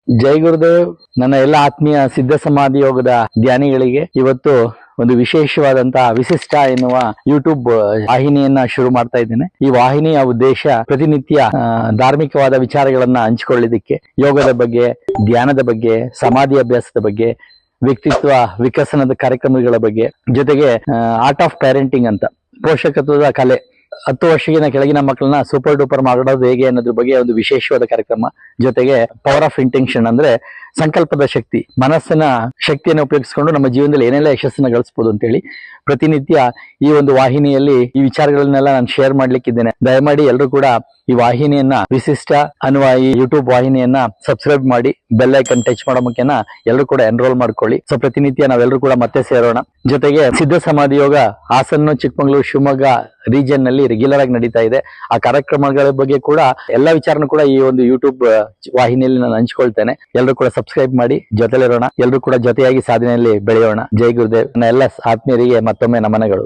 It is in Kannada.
ಜೈ ಗುರುದೇವ್. ನನ್ನ ಎಲ್ಲ ಆತ್ಮೀಯ ಸಿದ್ಧ ಸಮಾಧಿ ಯೋಗದ ಧ್ಯಾನಿಗಳಿಗೆ ಇವತ್ತು ಒಂದು ವಿಶೇಷವಾದಂತಹ ವಿಶಿಷ್ಟ ಎನ್ನುವ ಯೂಟ್ಯೂಬ್ ವಾಹಿನಿಯನ್ನ ಶುರು ಮಾಡ್ತಾ ಇದ್ದೇನೆ. ಈ ವಾಹಿನಿಯ ಉದ್ದೇಶ ಪ್ರತಿನಿತ್ಯ ಧಾರ್ಮಿಕವಾದ ವಿಚಾರಗಳನ್ನ ಹಂಚಿಕೊಳ್ಳಿಕ್ಕೆ, ಯೋಗದ ಬಗ್ಗೆ, ಧ್ಯಾನದ ಬಗ್ಗೆ, ಸಮಾಧಿ ಅಭ್ಯಾಸದ ಬಗ್ಗೆ, ವ್ಯಕ್ತಿತ್ವ ವಿಕಸನದ ಕಾರ್ಯಕ್ರಮಗಳ ಬಗ್ಗೆ, ಜೊತೆಗೆ ಆರ್ಟ್ ಆಫ್ ಪ್ಯಾರೆಂಟಿಂಗ್ ಅಂತ ಪೋಷಕತ್ವದ ಕಲೆ, 10 ವರ್ಷಕ್ಕಿಂತ ಕೆಳಗಿನ ಮಕ್ಕಳನ್ನ ಸೂಪರ್ ಡೂಪರ್ ಮಾಡೋದು ಹೇಗೆ ಅನ್ನೋದ್ರ ಬಗ್ಗೆ ಒಂದು ವಿಶೇಷವಾದ ಕಾರ್ಯಕ್ರಮ, ಜೊತೆಗೆ ಪವರ್ ಆಫ್ ಇಂಟೆನ್ಷನ್ ಅಂದ್ರೆ ಸಂಕಲ್ಪದ ಶಕ್ತಿ, ಮನಸ್ಸಿನ ಶಕ್ತಿಯನ್ನು ಉಪಯೋಗಿಸಿಕೊಂಡು ನಮ್ಮ ಜೀವನದಲ್ಲಿ ಏನೆಲ್ಲ ಯಶಸ್ಸನ್ನ ಗಳಿಸಬಹುದು ಅಂತ ಹೇಳಿ ಪ್ರತಿನಿತ್ಯ ಈ ಒಂದು ವಾಹಿನಿಯಲ್ಲಿ ಈ ವಿಚಾರಗಳನ್ನೆಲ್ಲ ನಾನು ಶೇರ್ ಮಾಡ್ಲಿಕ್ಕಿದ್ದೇನೆ. ದಯಮಾಡಿ ಎಲ್ಲರೂ ಕೂಡ ಈ ವಾಹಿನಿಯನ್ನ, ವಿಶಿಷ್ಟ ಅನ್ನುವ ಈ ಯೂಟ್ಯೂಬ್ ವಾಹಿನಿಯನ್ನ ಸಬ್ಸ್ಕ್ರೈಬ್ ಮಾಡಿ ಬೆಲ್ ಐಕನ್ ಟಚ್ ಮಾಡೋ ಮುಖೇನ ಎಲ್ಲರೂ ಕೂಡ ಎನ್ರೋಲ್ ಮಾಡ್ಕೊಳ್ಳಿ. ಸೊ ಪ್ರತಿನಿತ್ಯ ನಾವೆಲ್ಲರೂ ಕೂಡ ಮತ್ತೆ ಸೇರೋಣ. ಜೊತೆಗೆ ಸಿದ್ಧ ಸಮಾಧಿ ಯೋಗ ಹಾಸನ, ಚಿಕ್ಕಮಗಳೂರು, ಶಿವಮೊಗ್ಗ ರೀಜನ್ ನಲ್ಲಿ ರೆಗ್ಯುಲರ್ ಆಗಿ ನಡೀತಾ ಇದೆ. ಆ ಕಾರ್ಯಕ್ರಮಗಳ ಬಗ್ಗೆ ಕೂಡ ಎಲ್ಲಾ ವಿಚಾರನೂ ಕೂಡ ಈ ಒಂದು ಯೂಟ್ಯೂಬ್ ವಾಹಿನಿಯಲ್ಲಿ ನಾನು ಹಂಚ್ಕೊಳ್ತೇನೆ. ಎಲ್ಲರೂ ಕೂಡ ಸಬ್ಸ್ಕ್ರೈಬ್ ಮಾಡಿ ಜೊತೆಲಿರೋಣ. ಎಲ್ಲರೂ ಕೂಡ ಜೊತೆಯಾಗಿ ಸಾಧನೆಯಲ್ಲಿ ಬೆಳೆಯೋಣ. ಜೈ ಗುರುದೇವ್. ನನ್ನ ಎಲ್ಲ ಆತ್ಮೀಯರಿಗೆ ಮತ್ತೊಮ್ಮೆ ನಮನಗಳು.